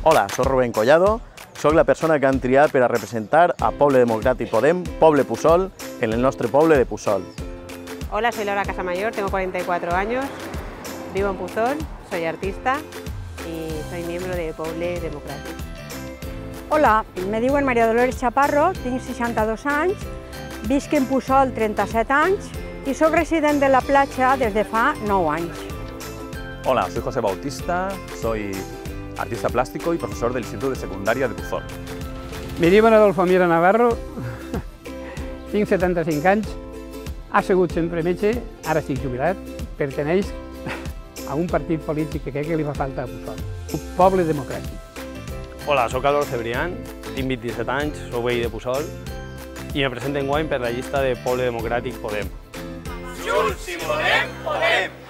Hola, soc Rubén Collado, soc la persona que han triat per a representar a Poble Democràtic Podem, Poble Puçol, en el nostre poble de Puçol. Hola, soy Laura Casamayor, tengo 44 años, vivo en Puzol, soy artista y soy miembro de Poble Democràtic. Hola, me diuen María Dolores Chaparro, tinc 62 anys, visc en Puçol 37 anys i soc resident de la platja des de fa 9 anys. Hola, soy José Bautista, soy artista plástico y profesor del Instituto de Secundaria de Puzol. Me diuen Adolfo Mira Navarro, tinc 75 anys, ha sigut sempre metge, ara estic jubilat, perteneix a un partit polític que crec que li fa falta a Puçol, Poble Democràtic. Hola, soc Álvaro Cebrián, tinc 27 anys, soc veí de Puçol i me presento enguany per la llista de Poble Democràtic Podem. Junts si volem, podem!